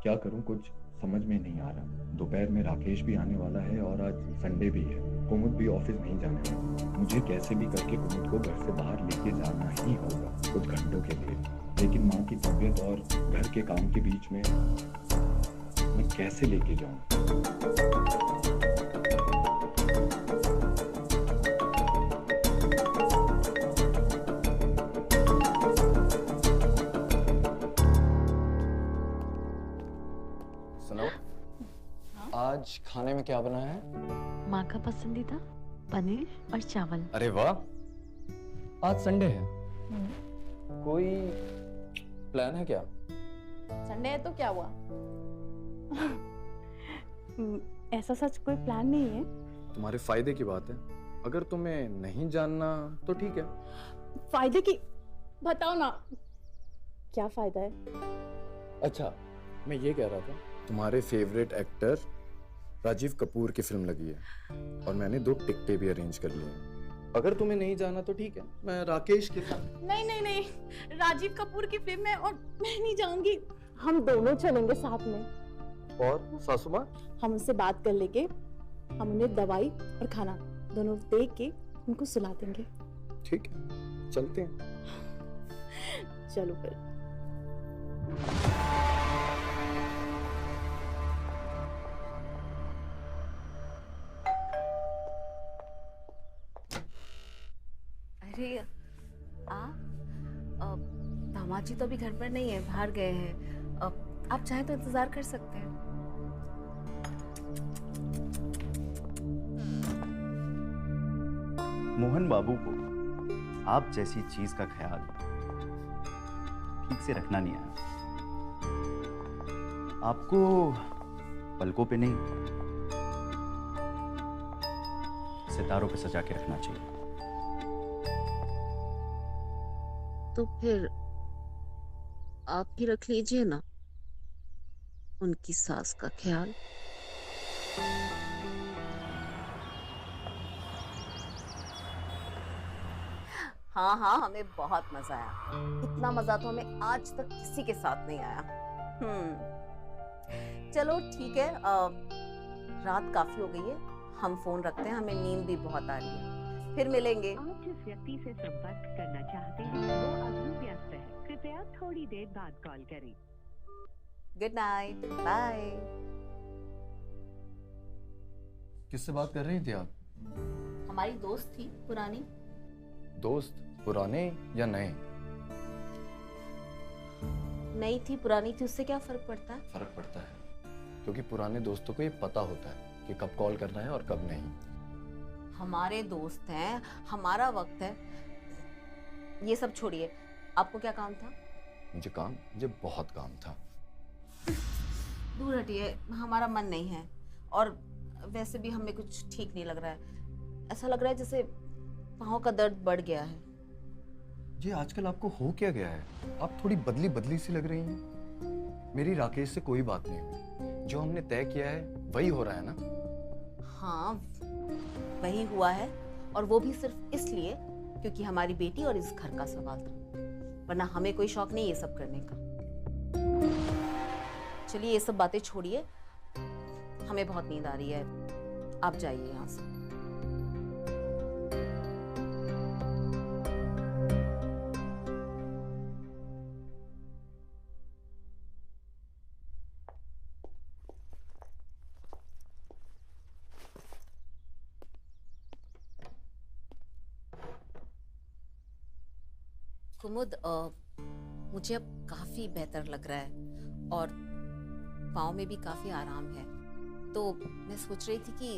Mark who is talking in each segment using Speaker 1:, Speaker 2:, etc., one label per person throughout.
Speaker 1: क्या करूं, कुछ समझ में नहीं आ रहा। दोपहर में राकेश भी आने वाला है और आज संडे भी है। कुमुद भी ऑफिस नहीं जाने वाला। मुझे कैसे भी करके कुमुद को घर से बाहर लेके जाना ही होगा कुछ घंटों के लिए। लेकिन माँ की तबीयत और घर के काम के बीच में मैं कैसे लेके जाऊं?
Speaker 2: सुनो,
Speaker 3: हाँ?
Speaker 2: आज खाने में क्या बना है?
Speaker 3: माँ का पसंदीदा पनीर और चावल।
Speaker 2: अरे वाह, आज संडे है। कोई प्लान है क्या?
Speaker 4: संडे है तो क्या हुआ? ऐसा सच कोई प्लान नहीं है।
Speaker 2: तुम्हारे फायदे की बात है। अगर तुम्हें नहीं जानना तो ठीक है।
Speaker 4: फायदे की बताओ ना, क्या फायदा है?
Speaker 2: अच्छा, मैं ये कह रहा था, तुम्हारे फेवरेट एक्टर राजीव कपूर की फिल्म लगी है और मैंने 2 टिकटें भी अरेंज कर ली हैं। अगर तुम्हें नहीं जाना तो ठीक है, मैं राकेश के साथ।
Speaker 4: नहीं नहीं नहीं, राजीव कपूर की फिल्म है और मैं नहीं जाऊंगी। हम दोनों चलेंगे साथ में।
Speaker 2: और सासू माँ?
Speaker 4: हम उनसे बात कर लेंगे, हम उन्हें दवाई और खाना दोनों दे के उनको सुला देंगे।
Speaker 2: ठीक है, चलते हैं।
Speaker 4: चलो फिर।
Speaker 3: अरे दामाद जी तो अभी घर पर नहीं है, बाहर गए हैं। आप चाहें तो इंतजार कर सकते हैं।
Speaker 5: मोहन बाबू को आप जैसी चीज का ख्याल ठीक से रखना नहीं आया। आपको पलकों पे नहीं, सितारों पे सजा के रखना चाहिए।
Speaker 6: तो फिर आप ही रख लीजिए ना उनकी सास का ख्याल।
Speaker 3: हाँ हाँ, हमें बहुत मजा आया। इतना मजा तो हमें आज तक किसी के साथ नहीं आया। चलो ठीक है, रात काफी हो गई है, हम फोन रखते हैं, हमें नींद भी बहुत आ रही है। फिर मिलेंगे।
Speaker 7: आप जिस व्यक्ति से संपर्क करना चाहते हैं वो अभी व्यस्त है, कृपया थोड़ी देर बाद कॉल करें।
Speaker 3: Good night, bye.
Speaker 2: किससे बात कर रही थी आप?
Speaker 3: हमारी दोस्त थी पुरानी।
Speaker 2: दोस्त पुराने या नए?
Speaker 3: नई थी पुरानी थी, उससे क्या फर्क पड़ता है?
Speaker 2: फर्क पड़ता है, क्योंकि पुराने दोस्तों को ये पता होता है कि कब कॉल करना है और कब नहीं।
Speaker 3: हमारे दोस्त हैं, हमारा वक्त है। ये सब छोड़िए, आपको क्या काम था?
Speaker 2: मुझे बहुत काम था।
Speaker 3: दूर हटिए, हमारा मन नहीं है। और वैसे भी हमें कुछ ठीक नहीं लग रहा है। ऐसा लग रहा है जैसे पाँव का दर्द बढ़ गया है।
Speaker 2: ये आजकल आपको हो क्या गया है? आप थोड़ी बदली बदली सी लग रही हैं। मेरी राकेश से कोई बात नहीं हुई। जो हमने तय किया है वही हो रहा है ना?
Speaker 3: हाँ, वही हुआ है, और वो भी सिर्फ इसलिए क्योंकि हमारी बेटी और इस घर का सवाल था, वरना हमें कोई शौक नहीं ये सब करने का। चलिए ये सब बातें छोड़िए, हमें बहुत नींद आ रही है, आप जाइए यहाँ से। कुमुद, मुझे अब काफी बेहतर लग रहा है और पाँव में भी काफी आराम है। तो मैं सोच रही थी कि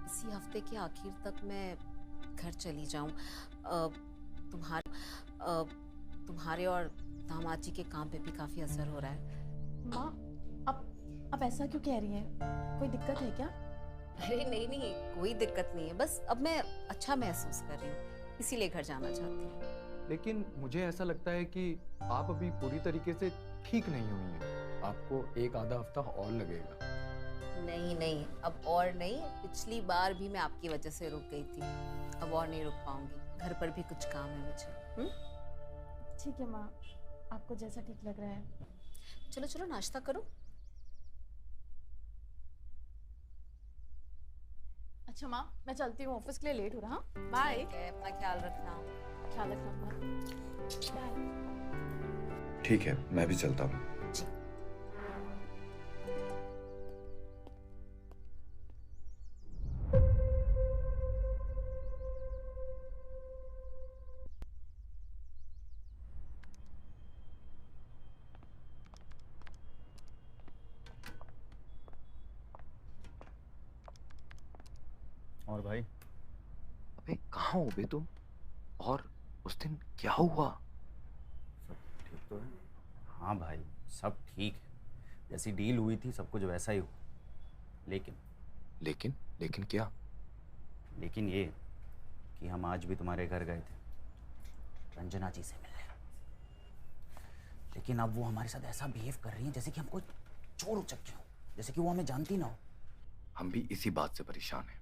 Speaker 3: इसी हफ्ते के आखिर तक मैं घर चली जाऊं। तुम्हारे और दामाद जी के काम पे भी काफी असर हो रहा है।
Speaker 4: माँ, अब ऐसा क्यों कह रही हैं? कोई दिक्कत है क्या?
Speaker 3: अरे नहीं नहीं, कोई दिक्कत नहीं है, बस अब मैं अच्छा महसूस कर रही हूँ, इसीलिए घर जाना चाहती हूँ।
Speaker 2: लेकिन मुझे ऐसा लगता है कि आप अभी पूरी तरीके से ठीक नहीं हुई हैं। आपको 1 आधा हफ्ता और लगेगा।
Speaker 3: नहीं नहीं, अब और नहीं। पिछली बार भी मैं आपकी वजह से रुक गई थी, अब और नहीं रुक पाऊंगी। घर पर भी कुछ काम है मुझे।
Speaker 4: ठीक है माँ, आपको जैसा ठीक लग रहा है।
Speaker 3: चलो चलो, नाश्ता करो।
Speaker 4: अच्छा माँ, मैं चलती हूँ, ऑफिस के लिए लेट हो रहा। बाय।
Speaker 3: ठीक है, अपना ख्याल रखना।
Speaker 4: ख्याल रखना। बाय।
Speaker 1: ठीक है, मैं भी चलता हूँ।
Speaker 5: और भाई?
Speaker 2: अबे कहाँ हो बे तुम? और उस दिन क्या हुआ?
Speaker 5: सब ठीक तो है? हाँ भाई, सब ठीक है। जैसी डील हुई थी सब कुछ वैसा ही हुआ। लेकिन
Speaker 2: लेकिन क्या?
Speaker 5: लेकिन ये कि हम आज भी तुम्हारे घर गए थे रंजना जी से मिलने। लेकिन अब वो हमारे साथ ऐसा बिहेव कर रही है जैसे कि हमको चोर उचक्के हो, जैसे कि वो हमें जानती ना हो।
Speaker 2: हम भी इसी बात से परेशान हैं।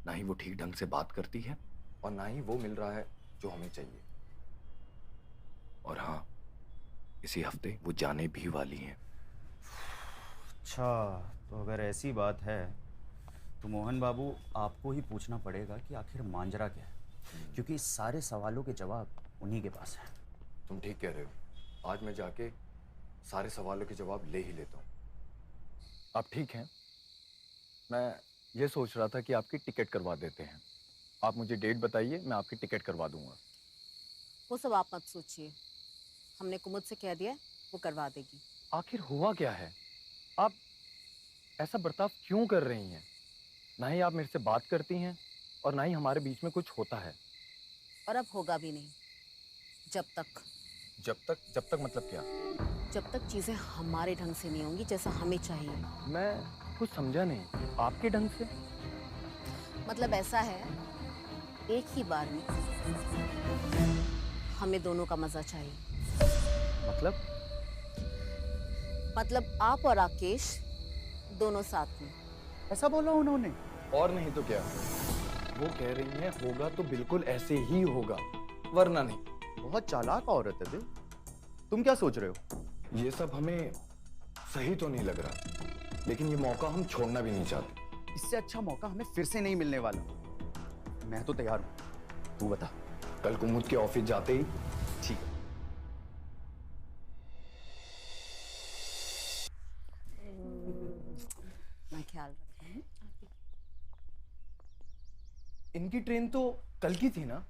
Speaker 2: ना ही वो ठीक ढंग से बात करती है और ना ही वो मिल रहा है जो हमें चाहिए। और हाँ, इसी हफ्ते वो जाने भी वाली हैं।
Speaker 5: अच्छा, तो अगर ऐसी बात है तो मोहन बाबू आपको ही पूछना पड़ेगा कि आखिर मांजरा क्या है, क्योंकि इस सारे सवालों के जवाब उन्हीं के पास है।
Speaker 2: तुम ठीक कह रहे हो। आज मैं जाके सारे सवालों के जवाब ले ही लेता हूँ। आप ठीक हैं? मैं ये सोच रहा था कि आपकी टिकट करवा देते हैं। आप मुझे डेट बताइए, मैं आपकी टिकट करवा दूंगा।
Speaker 3: वो सब आप मत सोचिए, हमने कुमुद से कह दिया है, वो करवा देगी।
Speaker 2: आखिर हुआ क्या है? आप ऐसा बर्ताव क्यों कर रही हैं? ना ही आप मेरे से बात करती हैं और ना ही हमारे बीच में कुछ होता है।
Speaker 3: और अब होगा भी नहीं, जब तक
Speaker 2: मतलब क्या?
Speaker 3: जब तक चीजें हमारे ढंग से नहीं होंगी जैसा हमें चाहिए।
Speaker 2: मैं कुछ समझा नहीं। आपके ढंग से?
Speaker 3: मतलब ऐसा है, एक ही बार में हमें दोनों का मजा चाहिए। मतलब आप और राकेश दोनों साथ में।
Speaker 5: ऐसा बोला उन्होंने?
Speaker 2: और नहीं तो क्या? वो कह रही हैं होगा तो बिल्कुल ऐसे ही होगा, वरना नहीं।
Speaker 5: बहुत चालाक औरत है बे। तुम क्या सोच रहे हो?
Speaker 2: ये सब हमें सही तो नहीं लग रहा, लेकिन ये मौका हम छोड़ना भी नहीं चाहते।
Speaker 5: इससे अच्छा मौका हमें फिर से नहीं मिलने वाला। मैं तो तैयार हूँ। तू बता।
Speaker 2: कल कुमुद के ऑफिस जाते ही।
Speaker 5: ठीक है।
Speaker 3: मैं ख्याल रखूंगी।
Speaker 2: इनकी ट्रेन तो कल की थी ना,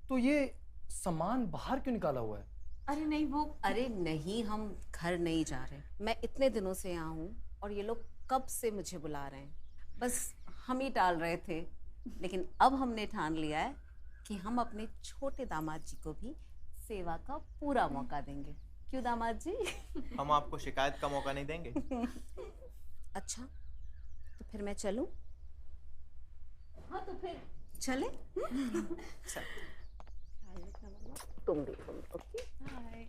Speaker 2: तो ये सामान बाहर क्यों निकाला हुआ है?
Speaker 3: अरे नहीं, हम घर नहीं जा रहे। मैं इतने दिनों से यहाँ हूँ और ये लोग कब से मुझे बुला रहे हैं, बस हम ही टाल रहे थे। लेकिन अब हमने ठान लिया है कि हम अपने छोटे दामाद जी को भी सेवा का पूरा मौका देंगे। क्यों दामाद जी?
Speaker 8: हम आपको शिकायत का मौका नहीं देंगे।
Speaker 3: अच्छा, तो फिर मैं चलूं? हाँ तो फिर चले। चल। तुम भी ओके।
Speaker 4: बाय।